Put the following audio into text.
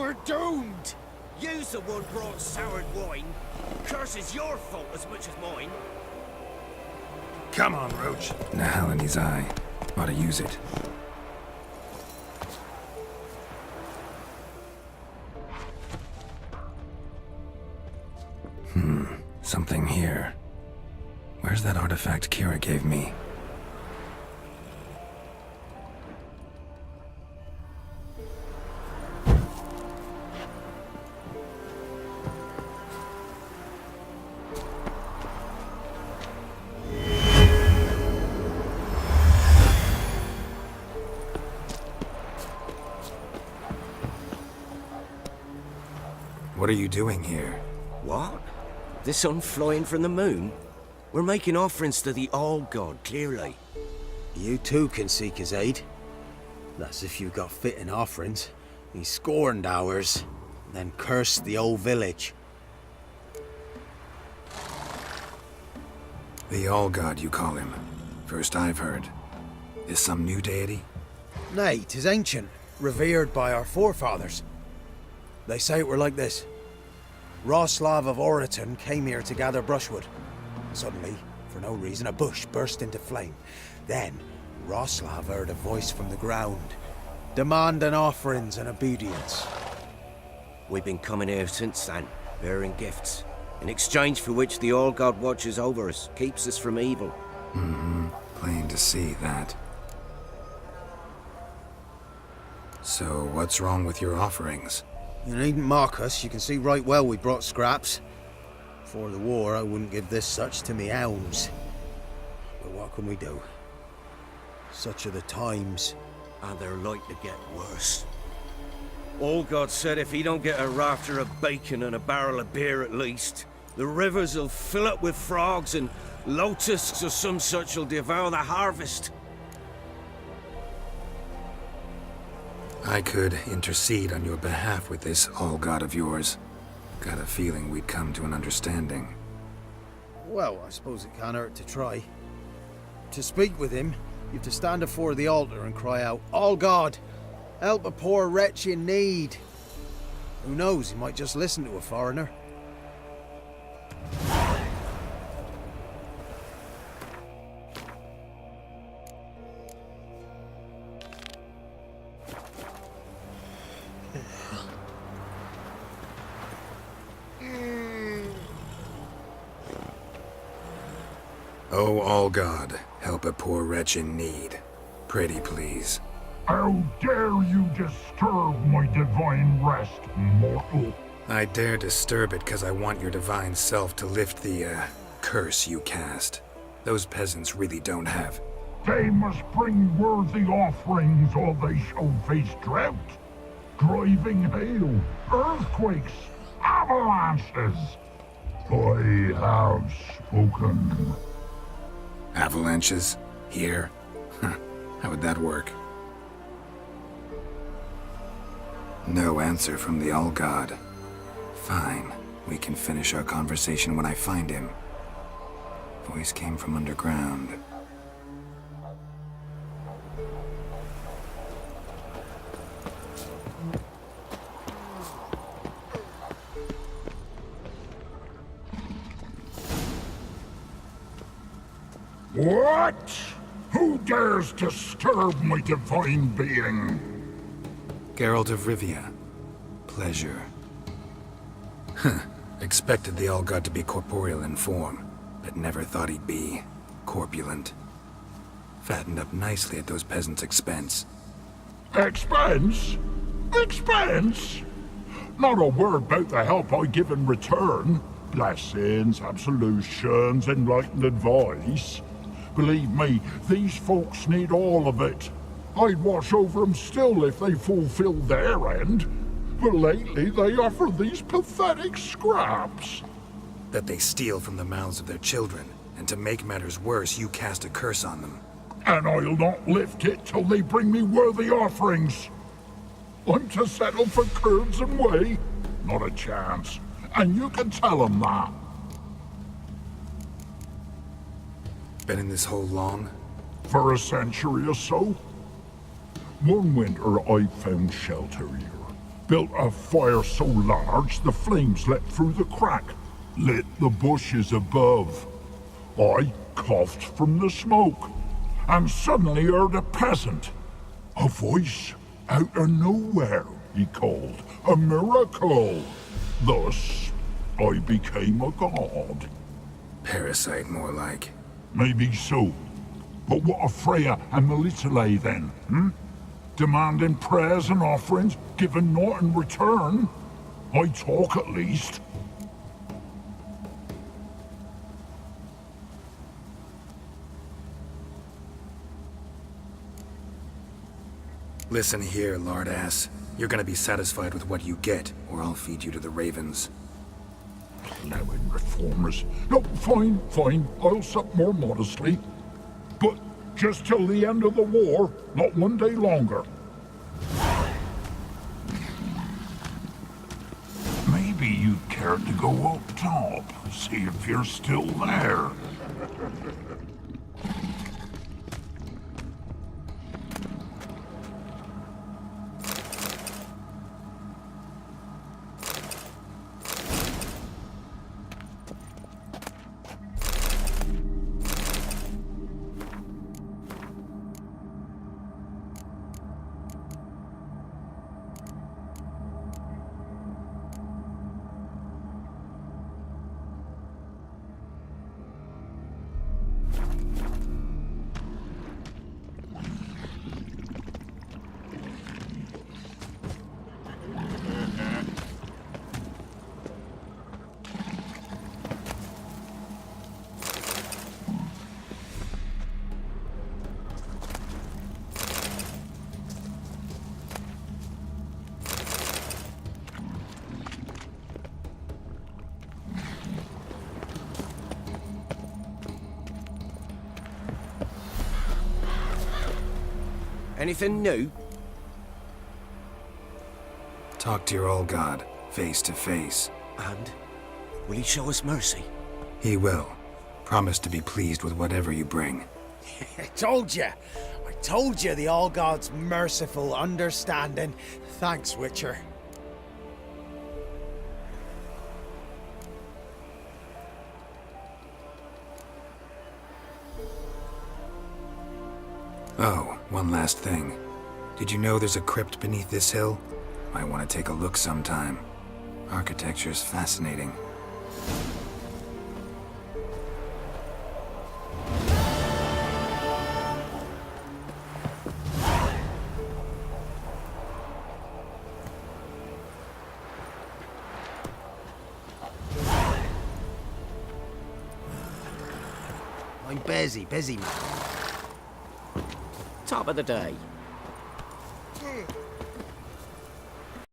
we're doomed! You's the one brought soured wine. Curse is your fault as much as mine. Come on, Roach. Nahal in his eye. Ought to use it. Something here. Where's that artifact Kira gave me? What are you doing here? What? The sun flying from the moon? We're making offerings to the All-God, clearly. You too can seek his aid. That's if you've got fitting offerings. He scorned ours, then cursed the old village. The All-God, you call him. First I've heard. Is some new deity? Nay, 'tis ancient, revered by our forefathers. They say it were like this. Roslav of Oriton came here to gather brushwood. Suddenly, for no reason, a bush burst into flame. Then, Roslav heard a voice from the ground, demanding offerings and obedience. We've been coming here since then, bearing gifts, in exchange for which the All-God watches over us, keeps us from evil. Plain to see that. So, what's wrong with your offerings? You needn't mock us, you can see right well we brought scraps. Before the war, I wouldn't give this such to me hounds. But what can we do? Such are the times. And they're like to get worse. All-God said if he don't get a rafter of bacon and a barrel of beer at least, the rivers will fill up with frogs and locusts or some such will devour the harvest. I could intercede on your behalf with this All-God of yours. Got a feeling we'd come to an understanding. Well, I suppose it can't hurt to try. To speak with him, you have to stand before the altar and cry out, All-God, help a poor wretch in need. Who knows, he might just listen to a foreigner. Oh, All-God, help a poor wretch in need. Pretty please. How dare you disturb my divine rest, mortal? I dare disturb it because I want your divine self to lift the, curse you cast. Those peasants really don't have. They must bring worthy offerings or they shall face drought, driving hail, earthquakes, avalanches. I have spoken. Avalanches? Here? How would that work? No answer from the All-God. Fine. We can finish our conversation when I find him. Voice came from underground. What? Who dares disturb my divine being? Geralt of Rivia. Pleasure. Expected the All-God to be corporeal in form, but never thought he'd be corpulent. Fattened up nicely at those peasants' expense. Expense? Expense? Not a word about the help I give in return. Blessings, absolutions, enlightened advice. Believe me, these folks need all of it. I'd watch over them still if they fulfilled their end. But lately they offer these pathetic scraps. That they steal from the mouths of their children, and to make matters worse, you cast a curse on them. And I'll not lift it till they bring me worthy offerings. I'm to settle for curds and whey? Not a chance. And you can tell them that. Been in this hole long? For a century or so. One winter I found shelter here. built a fire so large the flames leapt through the crack, lit the bushes above. I coughed from the smoke, and suddenly heard a peasant. A voice out of nowhere, he called. A miracle! Thus, I became a god. Parasite, more like. Maybe so. But what of Freya and Melitele then, Demanding prayers and offerings, giving naught in return? I talk at least. Listen here, lard ass. You're gonna be satisfied with what you get, or I'll feed you to the ravens. Plowing reformers. No, fine. I'll sup more modestly. But just till the end of the war, not one day longer. Maybe you'd care to go up top, see if you're still there. Anything new? Talk to your old god, face to face. And will he show us mercy? He will. Promise to be pleased with whatever you bring. I told you the All God's merciful, understanding. Thanks, Witcher. Oh, one last thing. Did you know there's a crypt beneath this hill? Might want to take a look sometime. Architecture's fascinating. I'm busy, man. Top of the day.